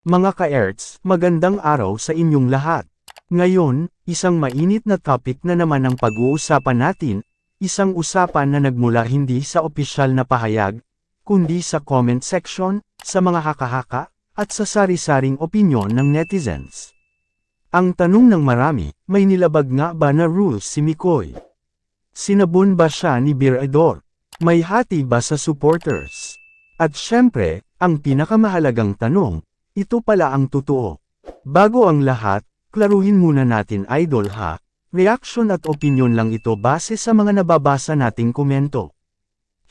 Mga ka-Erts, magandang araw sa inyong lahat. Ngayon, isang mainit na topic na naman ang pag-uusapan natin, isang usapan na nagmula hindi sa opisyal na pahayag, kundi sa comment section, sa mga haka-haka, at sa sari-saring opinyon ng netizens. Ang tanong ng marami, may nilabag nga ba na rules si Mikoy? Sinabun ba siya ni Birador? May hati ba sa supporters? At syempre, ang pinakamahalagang tanong, ito pala ang totoo. Bago ang lahat, klaruhin muna natin idol ha, reaction at opinion lang ito base sa mga nababasa nating komento.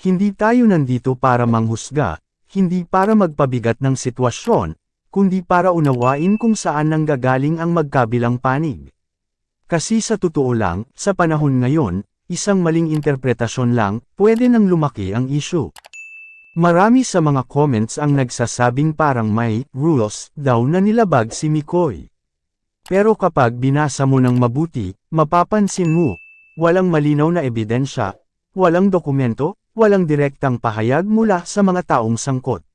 Hindi tayo nandito para manghusga, hindi para magpabigat ng sitwasyon, kundi para unawain kung saan nanggagaling ang magkabilang panig. Kasi sa totoo lang, sa panahon ngayon, isang maling interpretasyon lang, pwede nang lumaki ang issue. Marami sa mga comments ang nagsasabing parang may rules daw na nilabag si Mikoy. Pero kapag binasa mo ng mabuti, mapapansin mo, walang malinaw na ebidensya, walang dokumento, walang direktang pahayag mula sa mga taong sangkot.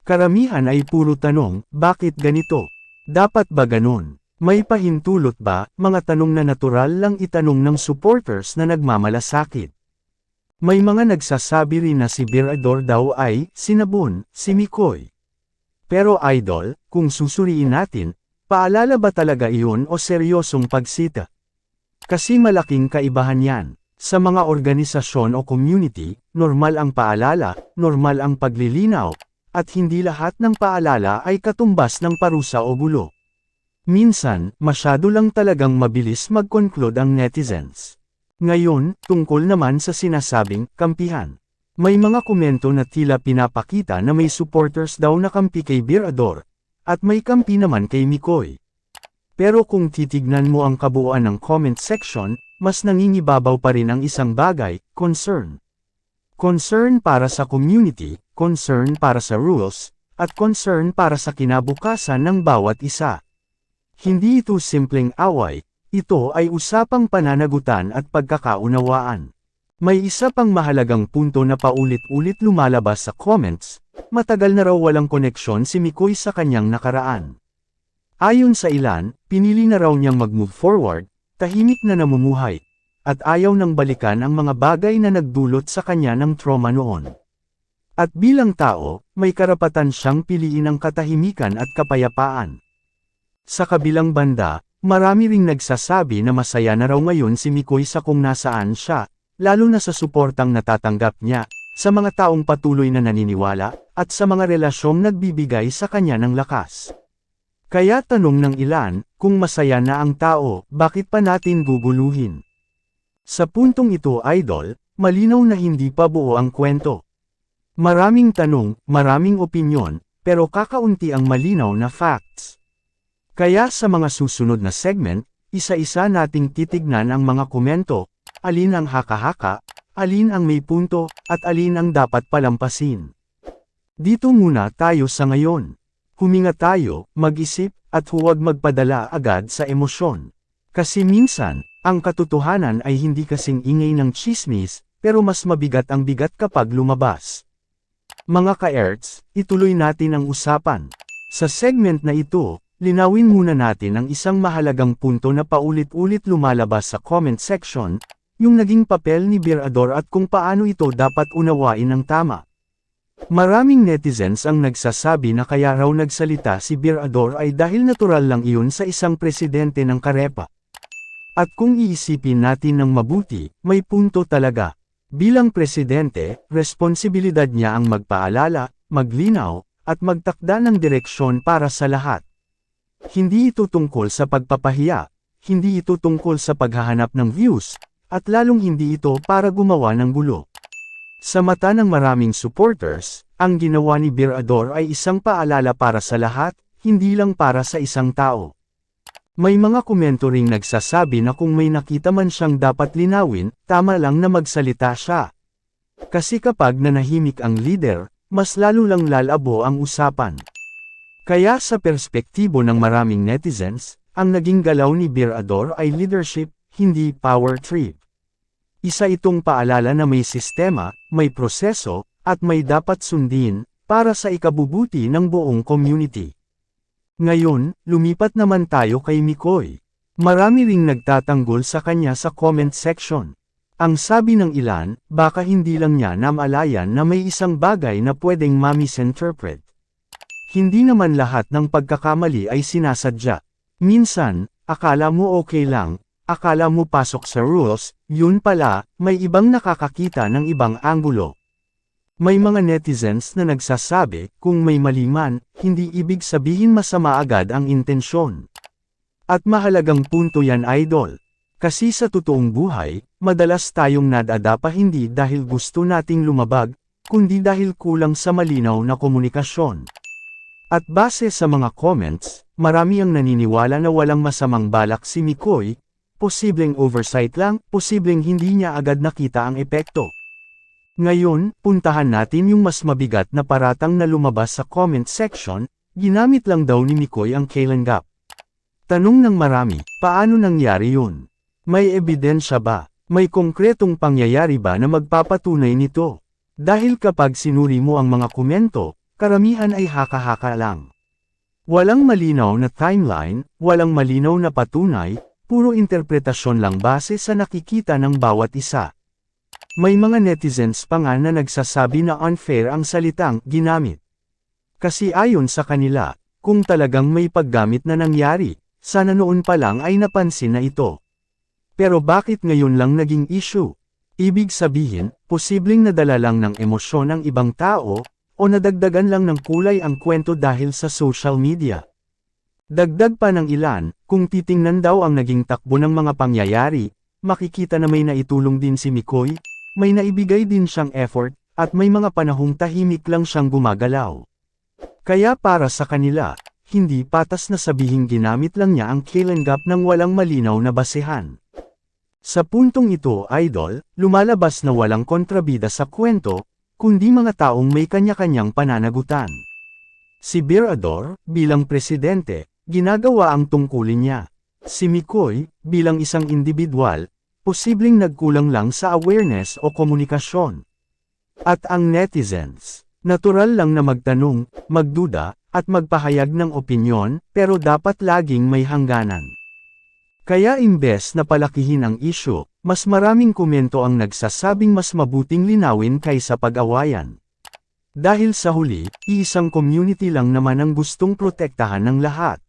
Karamihan ay puro tanong, bakit ganito? Dapat ba ganun? May pahintulot ba? Mga tanong na natural lang itanong ng supporters na nagmamalasakit. May mga nagsasabi rin na si Birador daw ay sinabun si Mikoy. Pero idol, kung susuriin natin, paalala ba talaga iyon o seryosong pagsita? Kasi malaking kaibahan yan. Sa mga organisasyon o community, normal ang paalala, normal ang paglilinaw, at hindi lahat ng paalala ay katumbas ng parusa o gulo. Minsan, masyado lang talagang mabilis mag-conclude ang netizens. Ngayon, tungkol naman sa sinasabing kampihan. May mga komento na tila pinapakita na may supporters daw na kampi kay Birador, at may kampi naman kay Mikoy. Pero kung titignan mo ang kabuuan ng comment section, mas nangingibabaw pa rin ang isang bagay, concern. Concern para sa community, concern para sa rules, at concern para sa kinabukasan ng bawat isa. Hindi ito simpleng away, ito ay usapang pananagutan at pagkakaunawaan. May isa pang mahalagang punto na paulit-ulit lumalabas sa comments, matagal na raw walang koneksyon si Mikoy sa kanyang nakaraan. Ayon sa ilan, pinili na raw niyang mag-move forward, tahimik na namumuhay, at ayaw nang balikan ang mga bagay na nagdulot sa kanya ng trauma noon. At bilang tao, may karapatan siyang piliin ang katahimikan at kapayapaan. Sa kabilang banda, marami ring nagsasabi na masaya na raw ngayon si Mikoy sa kung nasaan siya, lalo na sa suportang natatanggap niya, sa mga taong patuloy na naniniwala, at sa mga relasyong nagbibigay sa kanya ng lakas. Kaya tanong ng ilan, kung masaya na ang tao, bakit pa natin guguluhin? Sa puntong ito idol, malinaw na hindi pa buo ang kwento. Maraming tanong, maraming opinyon, pero kakaunti ang malinaw na facts. Kaya sa mga susunod na segment, isa-isa nating titignan ang mga komento, alin ang haka-haka, alin ang may punto, at alin ang dapat palampasin. Dito muna tayo sa ngayon. Huminga tayo, mag-isip, at huwag magpadala agad sa emosyon. Kasi minsan, ang katotohanan ay hindi kasing ingay ng chismis, pero mas mabigat ang bigat kapag lumabas. Mga ka-Erts, ituloy natin ang usapan. Sa segment na ito, linawin muna natin ang isang mahalagang punto na paulit-ulit lumalabas sa comment section, yung naging papel ni Birador at kung paano ito dapat unawain ng tama. Maraming netizens ang nagsasabi na kaya raw nagsalita si Birador ay dahil natural lang iyon sa isang presidente ng Karepa. At kung iisipin natin ng mabuti, may punto talaga. Bilang presidente, responsibilidad niya ang magpaalala, maglinaw, at magtakda ng direksyon para sa lahat. Hindi ito tungkol sa pagpapahiya, hindi ito tungkol sa paghahanap ng views, at lalong hindi ito para gumawa ng gulo. Sa mata ng maraming supporters, ang ginawa ni Birador ay isang paalala para sa lahat, hindi lang para sa isang tao. May mga komento ring nagsasabi na kung may nakita man siyang dapat linawin, tama lang na magsalita siya. Kasi kapag nanahimik ang leader, mas lalo lang lalabo ang usapan. Kaya sa perspektibo ng maraming netizens, ang naging galaw ni Birador ay leadership, hindi power trip. Isa itong paalala na may sistema, may proseso, at may dapat sundin, para sa ikabubuti ng buong community. Ngayon, lumipat naman tayo kay Mikoy. Marami ring nagtatanggol sa kanya sa comment section. Ang sabi ng ilan, baka hindi lang niya namalayan na may isang bagay na pwedeng ma-misinterpret. Hindi naman lahat ng pagkakamali ay sinasadya. Minsan, akala mo okay lang, akala mo pasok sa rules, yun pala, may ibang nakakakita ng ibang anggulo. May mga netizens na nagsasabi, kung may mali man, hindi ibig sabihin masama agad ang intensyon. At mahalagang punto yan, idol. Kasi sa totoong buhay, madalas tayong nadadapa hindi dahil gusto nating lumabag, kundi dahil kulang sa malinaw na komunikasyon. At base sa mga comments, marami ang naniniwala na walang masamang balak si Mikoy, posibleng oversight lang, posibleng hindi niya agad nakita ang epekto. Ngayon, puntahan natin yung mas mabigat na paratang na lumabas sa comment section, ginamit lang daw ni Mikoy ang kailan gap. Tanong ng marami, paano nangyari yun? May ebidensya ba? May konkretong pangyayari ba na magpapatunay nito? Dahil kapag sinuri mo ang mga komento, karamihan ay haka-haka lang. Walang malinaw na timeline, walang malinaw na patunay, puro interpretasyon lang base sa nakikita ng bawat isa. May mga netizens pa nga na nagsasabi na unfair ang salitang ginamit. Kasi ayon sa kanila, kung talagang may paggamit na nangyari, sana noon pa lang ay napansin na ito. Pero bakit ngayon lang naging issue? Ibig sabihin, posibleng nadala lang ng emosyon ang ibang tao, o nadagdagan lang ng kulay ang kwento dahil sa social media. Dagdag pa ng ilan, kung titingnan daw ang naging takbo ng mga pangyayari, makikita na may naitulong din si Mikoy, may naibigay din siyang effort, at may mga panahong tahimik lang siyang gumagalaw. Kaya para sa kanila, hindi patas na sabihing ginamit lang niya ang kailan gap ng walang malinaw na basehan. Sa puntong ito, idol, lumalabas na walang kontrabida sa kwento, kundi mga taong may kanya-kanyang pananagutan. Si Birador, bilang presidente, ginagawa ang tungkulin niya. Si Mikoy, bilang isang individual, posibleng nagkulang lang sa awareness o komunikasyon. At ang netizens, natural lang na magtanong, magduda, at magpahayag ng opinyon, pero dapat laging may hangganan. Kaya imbes na palakihin ang issue, mas maraming komento ang nagsasabing mas mabuting linawin kaysa pag-awayan. Dahil sa huli, iisang community lang naman ang gustong protektahan ng lahat.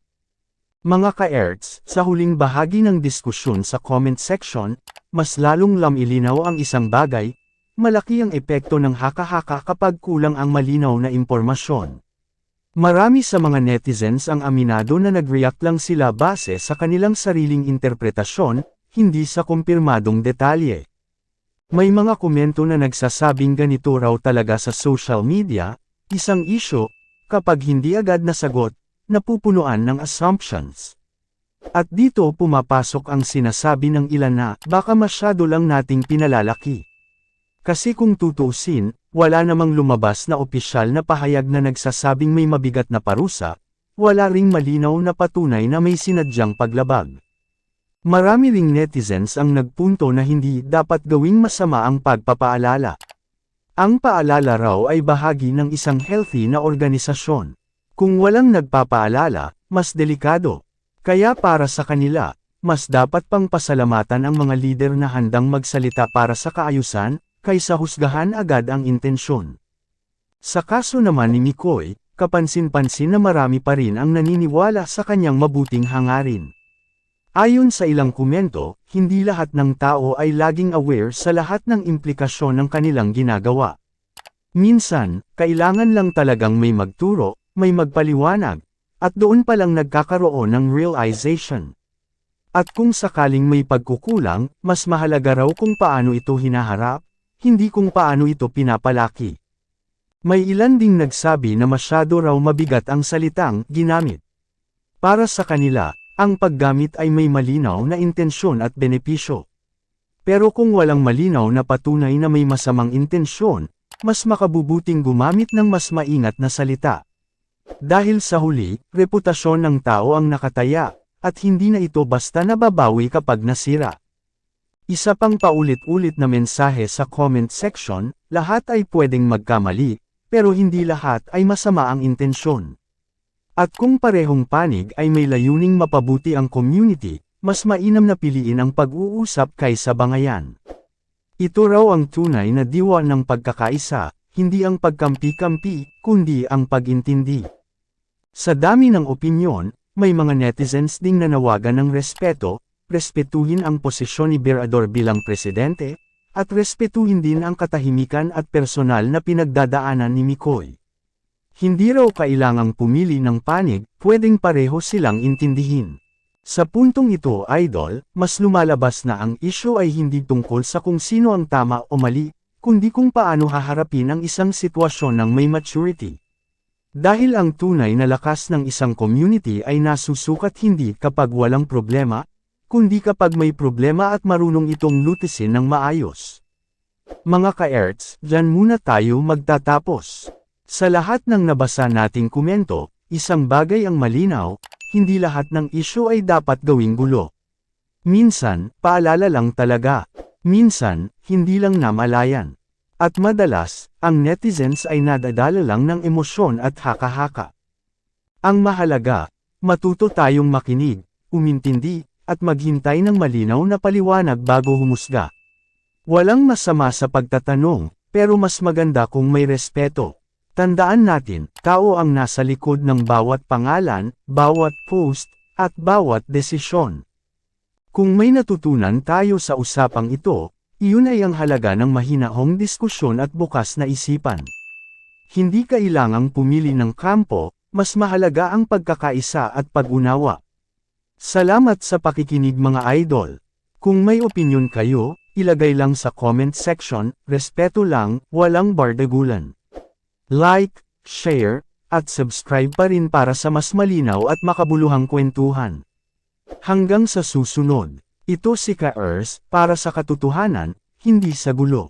Mga ka-erts, sa huling bahagi ng diskusyon sa comment section, mas lalong lamilinaw ang isang bagay, malaki ang epekto ng haka-haka kapag kulang ang malinaw na impormasyon. Marami sa mga netizens ang aminado na nag-react lang sila base sa kanilang sariling interpretasyon, hindi sa kumpirmadong detalye. May mga komento na nagsasabing ganito raw talaga sa social media, isang issue, kapag hindi agad nasagot, napupunuan ng assumptions. At dito pumapasok ang sinasabi ng ilan na, baka masyado lang nating pinalalaki. Kasi kung tutuusin, wala namang lumabas na opisyal na pahayag na nagsasabing may mabigat na parusa, wala ring malinaw na patunay na may sinadyang paglabag. Marami ring netizens ang nagpunto na hindi dapat gawing masama ang pagpapaalala. Ang paalala raw ay bahagi ng isang healthy na organisasyon. Kung walang nagpapaalala, mas delikado. Kaya para sa kanila, mas dapat pang pasalamatan ang mga lider na handang magsalita para sa kaayusan, kaysa husgahan agad ang intensyon. Sa kaso naman ni Mikoy, kapansin-pansin na marami pa rin ang naniniwala sa kanyang mabuting hangarin. Ayon sa ilang komento, hindi lahat ng tao ay laging aware sa lahat ng implikasyon ng kanilang ginagawa. Minsan, kailangan lang talagang may magturo, may magpaliwanag, at doon pa lang nagkakaroon ng realization. At kung sakaling may pagkukulang, mas mahalaga raw kung paano ito hinaharap, hindi kung paano ito pinapalaki. May ilan ding nagsabi na masyado raw mabigat ang salitang ginamit. Para sa kanila, ang paggamit ay may malinaw na intensyon at benepisyo. Pero kung walang malinaw na patunay na may masamang intensyon, mas makabubuting gumamit ng mas maingat na salita. Dahil sa huli, reputasyon ng tao ang nakataya, at hindi na ito basta nababawi kapag nasira. Isa pang paulit-ulit na mensahe sa comment section, lahat ay pwedeng magkamali, pero hindi lahat ay masama ang intensyon. At kung parehong panig ay may layuning mapabuti ang community, mas mainam na piliin ang pag-uusap kaysa bangayan. Ito raw ang tunay na diwa ng pagkakaisa, hindi ang pagkampi-kampi, kundi ang pag-intindi. Sa dami ng opinyon, may mga netizens ding nanawagan ng respeto, respetuhin ang posisyon ni Berador bilang presidente, at respetuhin din ang katahimikan at personal na pinagdadaanan ni Mikoy. Hindi raw kailangang pumili ng panig, pwedeng pareho silang intindihin. Sa puntong ito, idol, mas lumalabas na ang issue ay hindi tungkol sa kung sino ang tama o mali, kundi kung paano haharapin ang isang sitwasyon ng may maturity. Dahil ang tunay na lakas ng isang community ay nasusukat hindi kapag walang problema, kundi kapag may problema at marunong itong lutisin ng maayos. Mga ka-erts, dyan muna tayo magtatapos. Sa lahat ng nabasa nating komento, isang bagay ang malinaw, hindi lahat ng issue ay dapat gawing gulo. Minsan, paalala lang talaga. Minsan, hindi lang namalayan. At madalas, ang netizens ay nadadala lang ng emosyon at haka-haka. Ang mahalaga, matuto tayong makinig, umintindi, at maghintay ng malinaw na paliwanag bago humusga. Walang masama sa pagtatanong, pero mas maganda kung may respeto. Tandaan natin, tao ang nasa likod ng bawat pangalan, bawat post, at bawat desisyon. Kung may natutunan tayo sa usapang ito, iyon ay ang halaga ng mahinahong diskusyon at bukas na isipan. Hindi kailangang pumili ng kampo, mas mahalaga ang pagkakaisa at pag-unawa. Salamat sa pakikinig mga idol. Kung may opinyon kayo, ilagay lang sa comment section, respeto lang, walang bardagulan. Like, share, at subscribe pa rin para sa mas malinaw at makabuluhang kwentuhan. Hanggang sa susunod, ito si Ka-Ers, para sa katotohanan, hindi sa gulo.